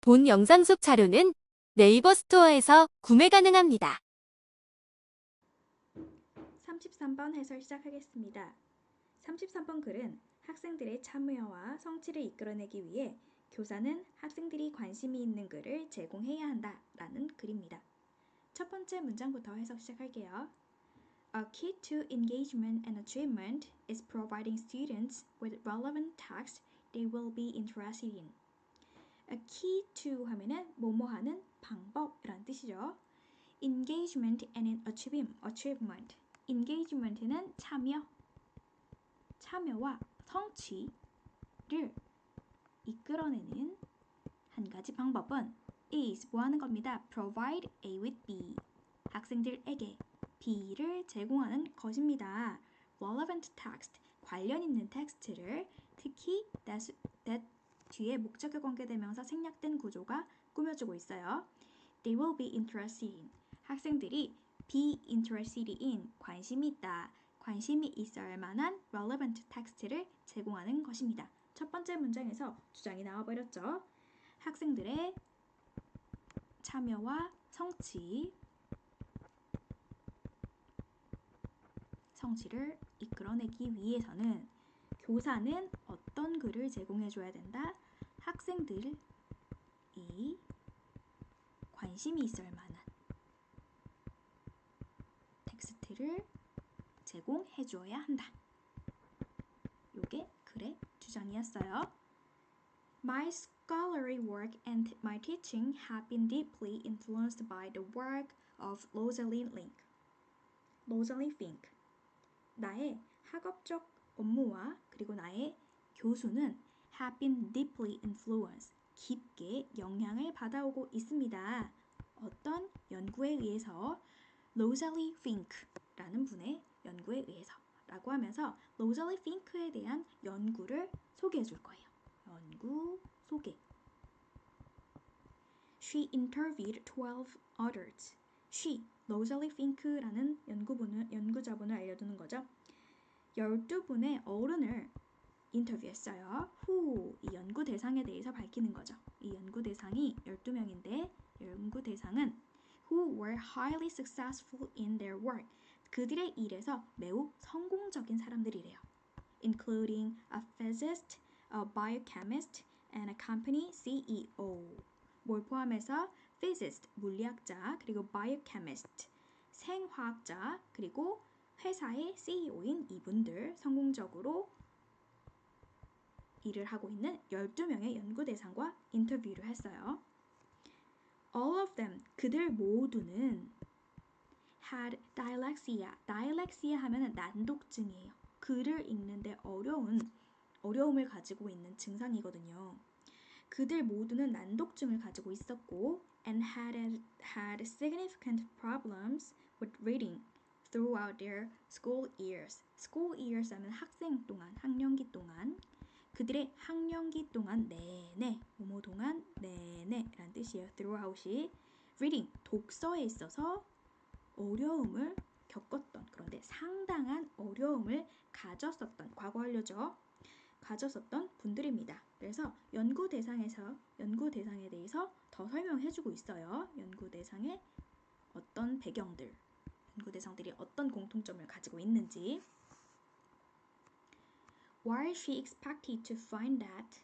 본 영상 속 자료는 네이버 스토어에서 구매 가능합니다. 33번 해설 시작하겠습니다. 33번 글은 학생들의 참여와 성취를 이끌어내기 위해 교사는 학생들이 관심이 있는 글을 제공해야 한다 라는 글입니다. 첫 번째 문장부터 해석 시작할게요. A key to engagement and achievement is providing students with relevant text they will be interested in. A key to 하면은 뭐뭐 하는 방법이란 뜻이죠. Engagement and achievement. engagement는 참여와 성취를 이끌어내는 한 가지 방법은 is 뭐 하는 겁니다. provide A with B. 학생들에게 B를 제공하는 것입니다. relevant text, 관련 있는 텍스트를 특히 that 뒤에 목적에 관계대명사 생략된 구조가 꾸며주고 있어요. They will be interested in. 학생들이 be interested in, 관심이 있다, 관심이 있어야 만한 relevant text를 제공하는 것입니다. 첫 번째 문장에서 주장이 나와버렸죠. 학생들의 참여와 성취를 이끌어내기 위해서는 교사는 어떤 글을 제공해줘야 된다? 학생들이 관심이 있을 만한 텍스트를 제공해 주어야 한다. 요게 글의 주장이었어요. My scholarly work and my teaching have been deeply influenced by the work of Rosalind Fink. 나의 학업적 업무와 그리고 나의 교수는 have been deeply influenced, 깊게 영향을 받아오고 있습니다. 어떤 연구에 의해서 로잘리 핑크라는 분의 연구에 의해서 라고 하면서 로잘리 핑크에 대한 연구를 소개해 줄 거예요. 연구 소개. She interviewed 12 others. She, 로잘리 핑크라는 연구자분을 알려두는 거죠. 12분의 어른을 인터뷰했어요. Who, 이 연구 대상에 대해서 밝히는 거죠. 이 연구 대상이 12명인데 연구 대상은 who were highly successful in their work. 그들의 일에서 매우 성공적인 사람들이래요. Including a physicist, a biochemist, and a company CEO. 뭘 포함해서 physicist, 물리학자, 그리고 biochemist, 생화학자, 그리고 회사의 CEO인 이분들 성공적으로 일을 하고 있는 12명의 연구 대상과 인터뷰를 했어요. All of them, 그들 모두는 had dyslexia. dyslexia 하면은 난독증이에요. 글을 읽는데 어려움을 가지고 있는 증상이거든요. 그들 모두는 난독증을 가지고 있었고 and had significant problems with reading throughout their school years. school years 하면 학생 동안, 학년기 동안 그들의 학년기 동안 내내, 뭐뭐 동안 내내 라는 뜻이에요. throughout이 reading, 독서에 있어서 어려움을 겪었던, 그런데 상당한 어려움을 가졌었던, 과거 완료죠. 가졌었던 분들입니다. 그래서 연구 대상에 대해서 더 설명해주고 있어요. 연구 대상의 어떤 배경들, 연구 대상들이 어떤 공통점을 가지고 있는지. While she expected to find that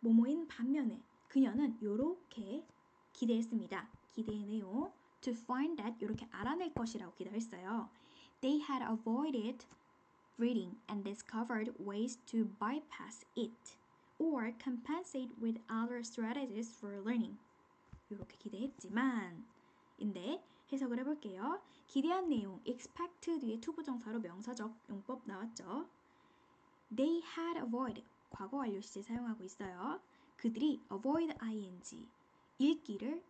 모모인 반면에 그녀는 요렇게 기대했습니다. 기대의 내용 to find that 요렇게 알아낼 것이라고 기대했어요. They had avoided reading and discovered ways to bypass it or compensate with other strategies for learning. 요렇게 기대했지만 인데 해석을 해볼게요. 기대한 내용 expect 뒤에 투부정사로 명사적 용법 나왔죠. They had avoided 과거 완료 시제 사용하고 있어요. 그들이 avoid ing 읽기를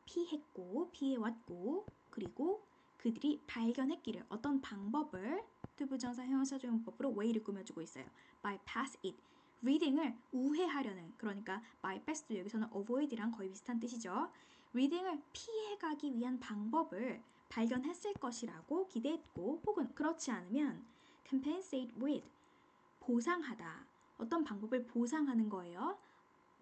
피해왔고 그리고 그들이 발견했기를 어떤 방법을 투부정사 형용사적 용법으로 way를 꾸며주고 있어요. bypass it reading을 우회하려는 그러니까 bypass도 여기서는 avoid랑 거의 비슷한 뜻이죠. reading을 피해가기 위한 방법을 발견했을 것이라고 기대했고 혹은 그렇지 않으면 compensate with 보상하다. 어떤 방법을 보상하는 거예요.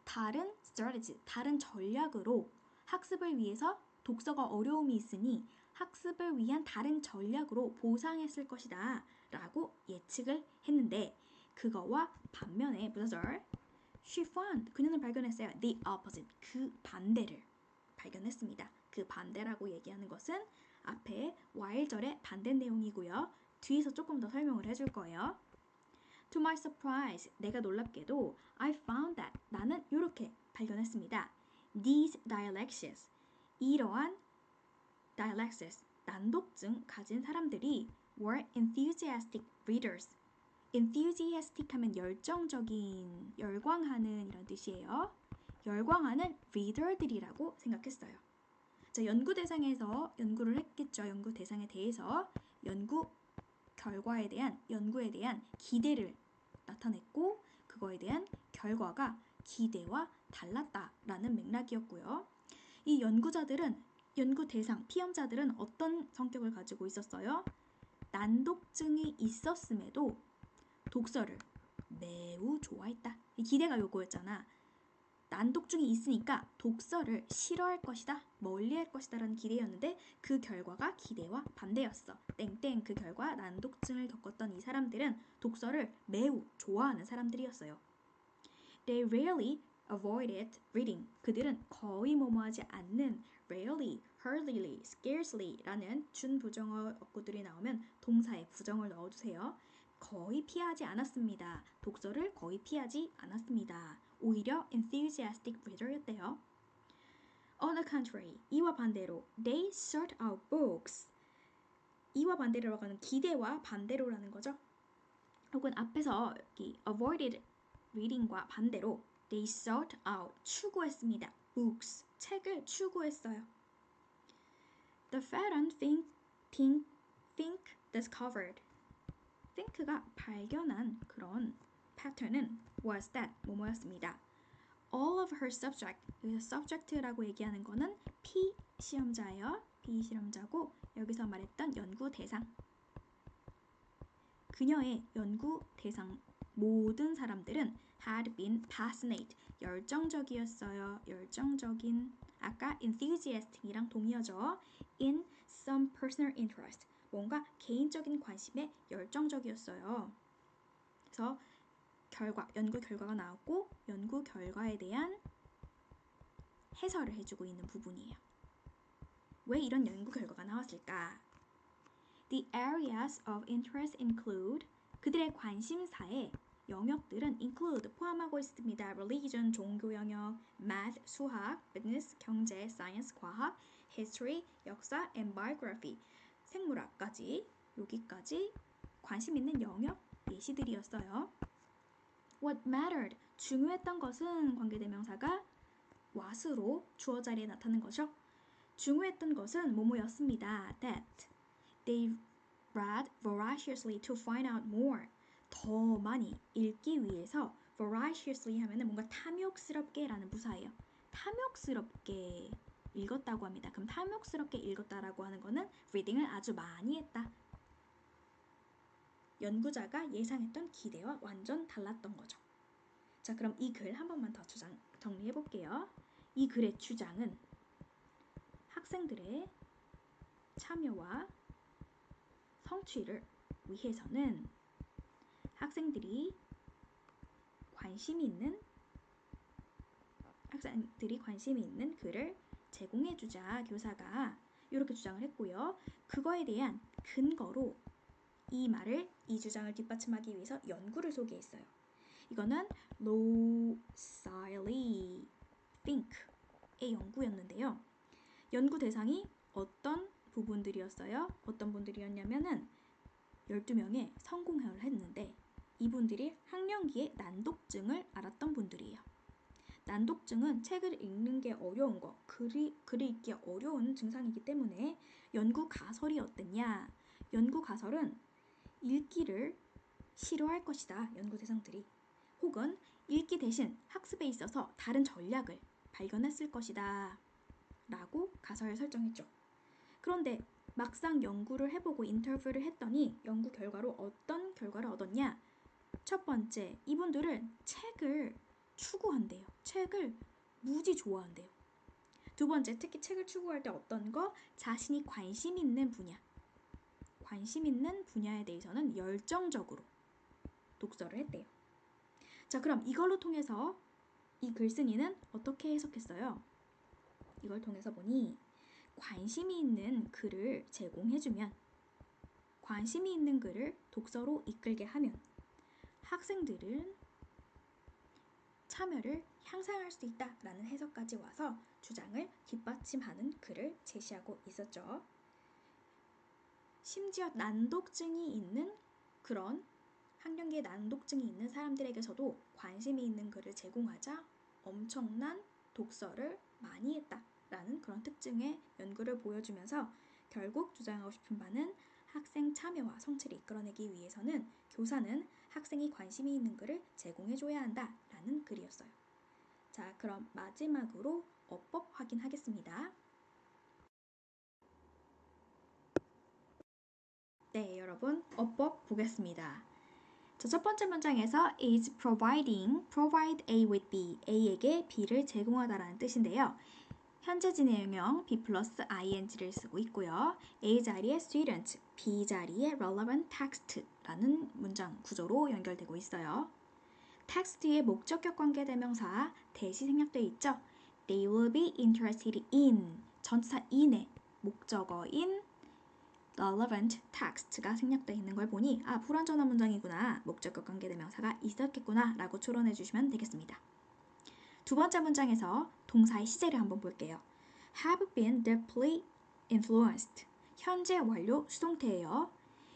다른 strategy, 다른 전략으로 학습을 위해서 독서가 어려움이 있으니 학습을 위한 다른 전략으로 보상했을 것이다 라고 예측을 했는데 그거와 반면에 부사절 she found, 그녀는 발견했어요. the opposite, 그 반대를 발견했습니다. 그 반대라고 얘기하는 것은 앞에 while절의 반대 내용이고요. 뒤에서 조금 더 설명을 해줄 거예요. To my surprise, 내가 놀랍게도 I found that, 나는 이렇게 발견했습니다. These dyslexics, 이러한 dyslexics, 난독증 가진 사람들이 were enthusiastic readers. enthusiastic 하면 열정적인, 열광하는 이런 뜻이에요. 열광하는 reader들이라고 생각했어요. 자, 연구 대상에서 연구를 했겠죠. 연구 대상에 대해서 연구 결과에 대한, 연구에 대한 기대를 나타냈고 그거에 대한 결과가 기대와 달랐다라는 맥락이었고요. 이 연구자들은, 연구 대상, 피험자들은 어떤 성격을 가지고 있었어요? 난독증이 있었음에도 독서를 매우 좋아했다. 기대가 요거였잖아. 난독증이 있으니까 독서를 싫어할 것이다, 멀리할 것이다 라는 기대였는데 그 결과가 기대와 반대였어. 땡땡, 그 결과 난독증을 겪었던 이 사람들은 독서를 매우 좋아하는 사람들이었어요. They rarely avoided reading. 그들은 거의 뭐뭐하지 않는 rarely, hardly, scarcely 라는 준부정어 어구들이 나오면 동사에 부정을 넣어주세요. 거의 피하지 않았습니다. 독서를 거의 피하지 않았습니다. 오히려 enthusiastic reader였대요. On the contrary, 이와 반대로 they sought out books. 이와 반대로라고 하는 기대와 반대로라는 거죠. 혹은 앞에서 여기 avoided reading과 반대로 they sought out, 추구했습니다. books, 책을 추구했어요. The pattern think discovered. think가 발견한 그런 pattern은 was that, 뭐뭐였습니다. All of her subject, 여기서 subject라고 얘기하는 거는 피시험자예요. 피시험자고 여기서 말했던 연구 대상. 그녀의 연구 대상 모든 사람들은 had been passionate, 열정적이었어요. 열정적인, 아까 enthusiastic이랑 동의어죠. in some personal interest, 뭔가 개인적인 관심에 열정적이었어요. 그래서 연구 결과가 나왔고 연구 결과에 대한 해설을 해주고 있는 부분이에요. 왜 이런 연구 결과가 나왔을까? The areas of interest include, 그들의 관심사의 영역들은 include, 포함하고 있습니다. religion, 종교 영역, math, 수학, business, 경제, science, 과학, history, 역사, and biography, 생물학까지, 여기까지 관심 있는 영역 예시들이었어요. What mattered, 중요했던 것은 관계대명사가 what으로 주어 자리에 나타나는 거죠. 중요했던 것은 뭐뭐였습니다. That they read voraciously to find out more. 더 많이 읽기 위해서 voraciously 하면은 뭔가 탐욕스럽게 라는 부사예요. 탐욕스럽게 읽었다고 합니다. 그럼 탐욕스럽게 읽었다라고 하는 거는 reading을 아주 많이 했다. 연구자가 예상했던 기대와 완전 달랐던 거죠. 자, 그럼 이 글 한 번만 더 정리해 볼게요. 이 글의 주장은 학생들의 참여와 성취를 위해서는 학생들이 관심이 있는 글을 제공해주자, 교사가 이렇게 주장을 했고요. 그거에 대한 근거로 이 주장을 뒷받침하기 위해서 연구를 소개했어요. 이거는 Loscili Fink의 연구였는데요. 연구 대상이 어떤 부분들이었어요? 어떤 분들이었냐면은 12명의 성공을 했는데 이분들이 학령기에 난독증을 앓았던 분들이에요. 난독증은 책을 읽는 게 어려운 거, 글을 읽기 어려운 증상이기 때문에 연구 가설이 어땠냐? 연구 가설은 읽기를 싫어할 것이다, 연구 대상들이. 혹은 읽기 대신 학습에 있어서 다른 전략을 발견했을 것이다 라고 가설을 설정했죠. 그런데 막상 연구를 해보고 인터뷰를 했더니 연구 결과로 어떤 결과를 얻었냐? 첫 번째, 이분들은 책을 추구한대요. 책을 무지 좋아한대요. 두 번째, 특히 책을 추구할 때 어떤 거? 자신이 관심 있는 분야. 관심 있는 분야에 대해서는 열정적으로 독서를 했대요. 자, 그럼 이걸로 통해서 이 글쓴이는 어떻게 해석했어요? 이걸 통해서 보니 관심이 있는 글을 제공해주면, 관심이 있는 글을 독서로 이끌게 하면 학생들은 참여를 향상할 수 있다라는 해석까지 와서 주장을 뒷받침하는 글을 제시하고 있었죠. 심지어 난독증이 있는 그런 학령기에 난독증이 있는 사람들에게서도 관심이 있는 글을 제공하자 엄청난 독서를 많이 했다라는 그런 특징의 연구를 보여주면서 결국 주장하고 싶은 바는 학생 참여와 성취를 이끌어내기 위해서는 교사는 학생이 관심이 있는 글을 제공해줘야 한다라는 글이었어요. 자, 그럼 마지막으로 어법 확인하겠습니다. 네, 여러분 어법 보겠습니다. 자, 첫 번째 문장에서 is providing, provide A with B, A에게 B를 제공하다라는 뜻인데요. 현재 진행형 B 플러스 ing를 쓰고 있고요. A 자리에 student, B 자리에 relevant text라는 문장 구조로 연결되고 있어요. text 뒤에 목적격 관계대명사 대시 생략되어 있죠. They will be interested in, 전치사 in의 목적어인 relevant text가 생략되어 있는 걸 보니 불완전한 문장이구나, 목적격 관계대명사가 있었겠구나 라고 추론해 주시면 되겠습니다. 두 번째 문장에서 동사의 시제를 한번 볼게요. have been deeply influenced, 현재 완료 수동태예요.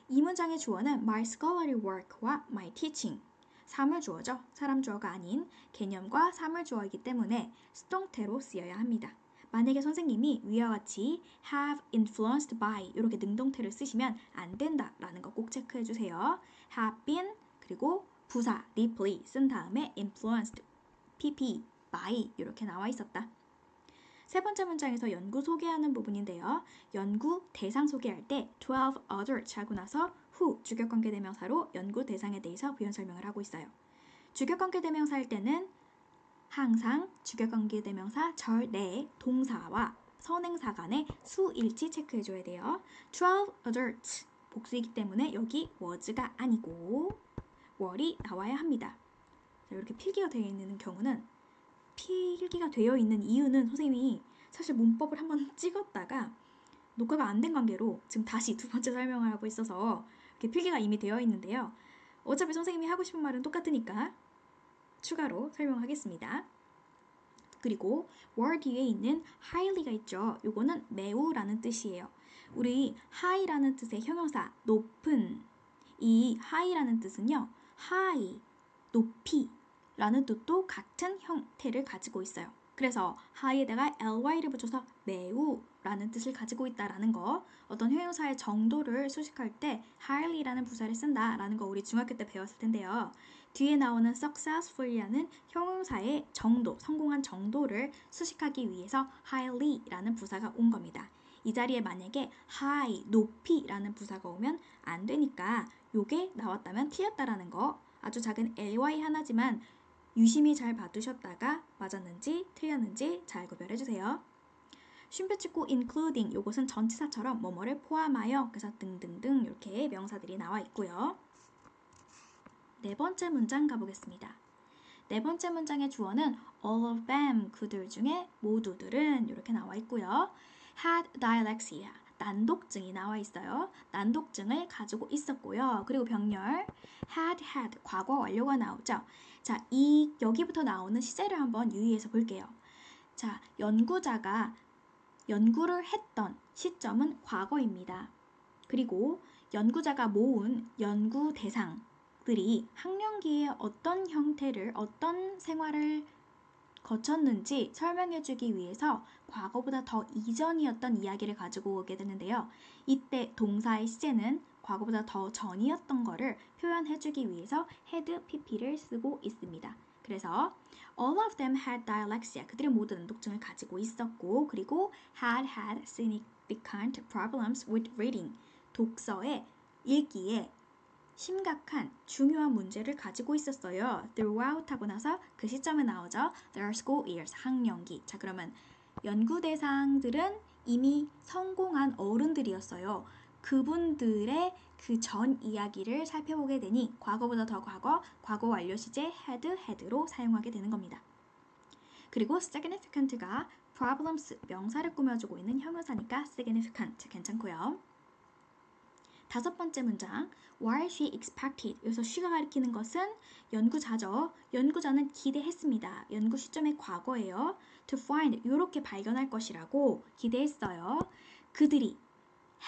이 문장의 주어는 my scholarly work와 my teaching, 사물주어죠. 사람주어가 아닌 개념과 사물주어이기 때문에 수동태로 쓰여야 합니다. 만약에 선생님이 위와 같이 have influenced by 이렇게 능동태를 쓰시면 안 된다라는 거 꼭 체크해 주세요. have been 그리고 부사 deeply 쓴 다음에 influenced, pp, by 이렇게 나와 있었다. 세 번째 문장에서 연구 소개하는 부분인데요. 연구 대상 소개할 때 12 others 하고 나서 who 주격관계대명사로 연구 대상에 대해서 부연 설명을 하고 있어요. 주격관계대명사일 때는 항상 주격관계대명사 절 내에 동사와 선행사 간의 수일치 체크해줘야 돼요. 12 others 복수이기 때문에 여기 was가 아니고 were이 나와야 합니다. 이렇게 필기가 되어 있는 경우는, 필기가 되어 있는 이유는 선생님이 사실 문법을 한번 찍었다가 녹화가 안 된 관계로 지금 다시 두 번째 설명을 하고 있어서 이렇게 필기가 이미 되어 있는데요. 어차피 선생님이 하고 싶은 말은 똑같으니까 추가로 설명하겠습니다. 그리고 were 뒤에 있는 highly가 있죠. 요거는 매우라는 뜻이에요. 우리 high라는 뜻의 형용사 높은, 이 high라는 뜻은요, high, 높이 라는 뜻도 같은 형태를 가지고 있어요. 그래서 high에다가 ly를 붙여서 매우 라는 뜻을 가지고 있다라는 거, 어떤 형용사의 정도를 수식할 때 highly라는 부사를 쓴다라는 거 우리 중학교 때 배웠을 텐데요. 뒤에 나오는 successfully라는 형용사의 정도, 성공한 정도를 수식하기 위해서 highly라는 부사가 온 겁니다. 이 자리에 만약에 high, 높이라는 부사가 오면 안 되니까 요게 나왔다면 틀렸다라는 거, 아주 작은 ly 하나지만 유심히 잘 봐두셨다가 맞았는지 틀렸는지 잘 구별해주세요. 쉼표 찍고 including, 요것은 전치사처럼 뭐뭐를 포함하여, 그래서 등등등 이렇게 명사들이 나와 있고요. 네 번째 문장 가보겠습니다. 네 번째 문장의 주어는 all of them, 그들 중에 모두들은 이렇게 나와 있고요. had dyslexia, 난독증이 나와 있어요. 난독증을 가지고 있었고요. 그리고 병렬 had, 과거 완료가 나오죠. 자, 이 여기부터 나오는 시제를 한번 유의해서 볼게요. 자, 연구자가 연구를 했던 시점은 과거입니다. 그리고 연구자가 모은 연구 대상들이 학령기에 어떤 형태를, 어떤 생활을 거쳤는지 설명해주기 위해서 과거보다 더 이전이었던 이야기를 가지고 오게 되는데요. 이때 동사의 시제는 과거보다 더 전이었던 거를 표현해주기 위해서 had, pp를 쓰고 있습니다. 그래서 all of them had dyslexia, 그들이 모두 난독증을 가지고 있었고, 그리고 had significant problems with reading, 독서에, 읽기에 심각한 중요한 문제를 가지고 있었어요. throughout 하고 나서 그 시점에 나오죠. their school years, 학년기. 자, 그러면 연구 대상들은 이미 성공한 어른들이었어요. 그분들의 그 전 이야기를 살펴보게 되니 과거보다 더 과거 완료 시제 had로 사용하게 되는 겁니다. 그리고 significant가 problems, 명사를 꾸며주고 있는 형용사니까 significant 괜찮고요. 다섯 번째 문장, while she expected. 여기서 she가 가리키는 것은 연구자죠. 연구자는 기대했습니다. 연구 시점의 과거예요. to find, 이렇게 발견할 것이라고 기대했어요. 그들이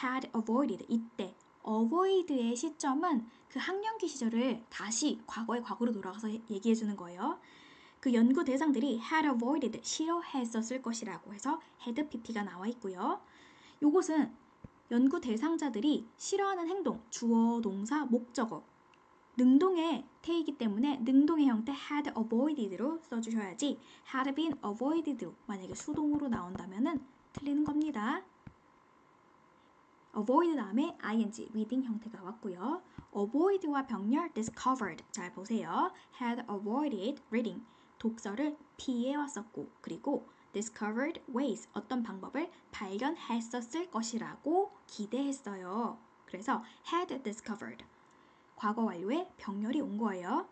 had avoided, 이때 avoid의 시점은 그 학년기 시절을 다시 과거로 돌아가서 얘기해주는 거예요. 그 연구 대상들이 had avoided, 싫어했었을 것이라고 해서 had pp가 나와 있고요. 요것은 연구 대상자들이 싫어하는 행동, 주어, 동사, 목적어, 능동의 태이기 때문에 능동의 형태 had avoided로 써주셔야지 had been avoided로 만약에 수동으로 나온다면은 틀리는 겁니다. avoid 다음에 ing, reading 형태가 왔고요. avoid와 병렬 discovered, 잘 보세요. had avoided reading, 독서를 피해 왔었고, 그리고 discovered ways, 어떤 방법을 발견했었을 것이라고 기대했어요. 그래서 had discovered, 과거 완료에 병렬이 온 거예요.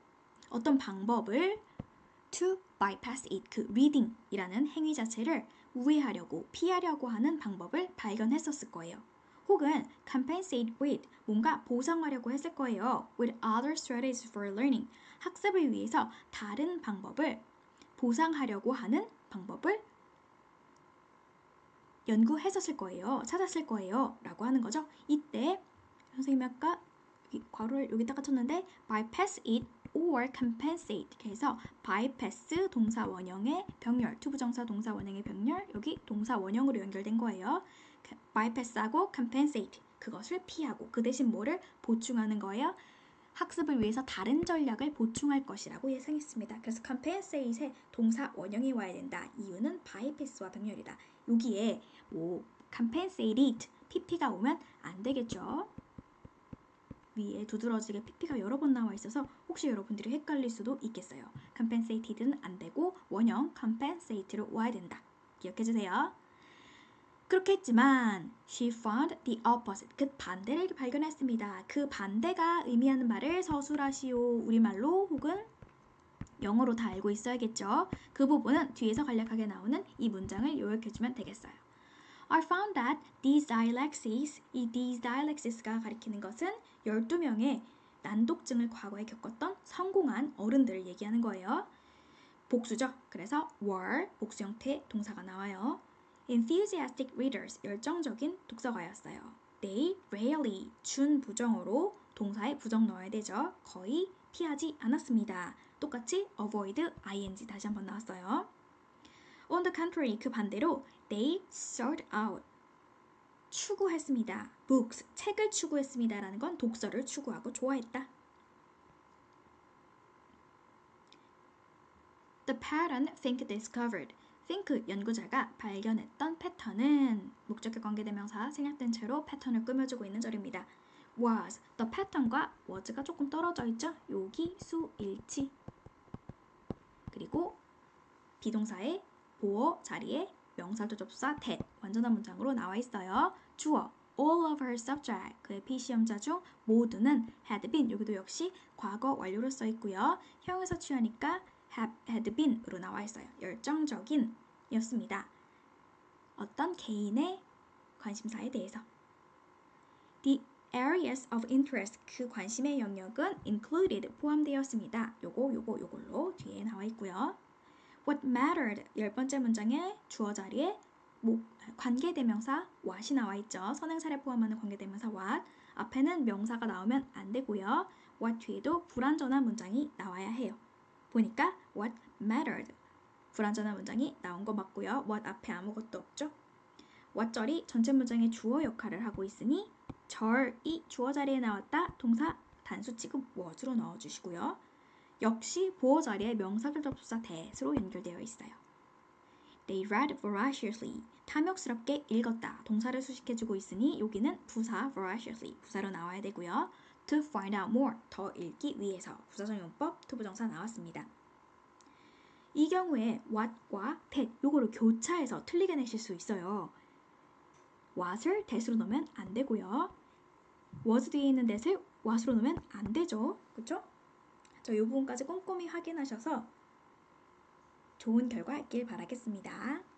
어떤 방법을 to bypass it, 그 reading이라는 행위 자체를 우회하려고, 피하려고 하는 방법을 발견했었을 거예요. 혹은 compensate with, 뭔가 보상하려고 했을 거예요. with other strategies for learning, 학습을 위해서 다른 방법을 보상하려고 하는 방법을 연구했었을 거예요. 찾았을 거예요. 라고 하는 거죠. 이때 선생님이 아까 괄호를 여기다가 쳤는데 bypass it or compensate, 그래서 bypass 동사 원형의 병렬, 투부정사 동사 원형의 병렬, 여기 동사 원형으로 연결된 거예요. bypass하고 compensate, 그것을 피하고 그 대신 뭐를 보충하는 거예요? 학습을 위해서 다른 전략을 보충할 것이라고 예상했습니다. 그래서 compensate에 동사 원형이 와야 된다. 이유는 bypass와 병렬이다. 여기에 뭐 compensate it, pp가 오면 안 되겠죠. 위에 두드러지게 pp가 여러 번 나와 있어서 혹시 여러분들이 헷갈릴 수도 있겠어요. compensated는 안 되고 원형 compensate로 와야 된다. 기억해 주세요. 그렇게 했지만 she found the opposite, 그 반대를 발견했습니다. 그 반대가 의미하는 말을 서술하시오. 우리말로 혹은 영어로 다 알고 있어야겠죠. 그 부분은 뒤에서 간략하게 나오는 이 문장을 요약해주면 되겠어요. I found that these dyslexics, 이 these dyslexics가 가리키는 것은 12명의 난독증을 과거에 겪었던 성공한 어른들을 얘기하는 거예요. 복수죠. 그래서 were, 복수 형태 동사가 나와요. enthusiastic readers, 열정적인 독서가였어요. They rarely, 준부정어로 동사에 부정 넣어야 되죠. 거의 피하지 않았습니다. 똑같이 avoid, ing 다시 한번 나왔어요. On the contrary, 그 반대로 they sought out, 추구했습니다. books, 책을 추구했습니다. 라는 건 독서를 추구하고 좋아했다. The pattern Fink discovered, 핑크 연구자가 발견했던 패턴은 목적격 관계대명사 생략된 채로 패턴을 꾸며주고 있는 절입니다. was, the pattern과 was가 조금 떨어져 있죠? 여기 수일치. 그리고 비동사의 보어 자리에 명사절 접수사 that, 완전한 문장으로 나와 있어요. 주어 all of her subject, 그의 피시험자 중 모두는 had been, 여기도 역시 과거 완료로 써 있고요. 형용사 취하니까 had been으로 나와 있어요. 열정적인 이었습니다. 어떤 개인의 관심사에 대해서. The areas of interest, 그 관심의 영역은 included, 포함되었습니다. 요걸로 뒤에 나와 있고요. What mattered, 10번째 문장의 주어 자리에 관계대명사 what이 나와 있죠. 선행사를 포함하는 관계대명사 what. 앞에는 명사가 나오면 안 되고요. what 뒤에도 불완전한 문장이 나와야 해요. 보니까 what mattered, 불완전한 문장이 나온 거 맞고요. what 앞에 아무것도 없죠. what 절이 전체 문장의 주어 역할을 하고 있으니 절이 주어 자리에 나왔다. 동사 단수 취급 was로 넣어주시고요. 역시 보어 자리에 명사절 접수사 that으로 연결되어 있어요. They read voraciously, 탐욕스럽게 읽었다. 동사를 수식해주고 있으니 여기는 부사 voraciously, 부사로 나와야 되고요. to find out more. 더 읽기 위해서. 부사적용법 투부정사 나왔습니다. 이 경우에 what과 that 요거를 교차해서 틀리게 내실 수 있어요. what을 that으로 넣으면 안 되고요. was 뒤에 있는 that을 what으로 넣으면 안 되죠. 그쵸? 이 부분까지 꼼꼼히 확인하셔서 좋은 결과 있길 바라겠습니다.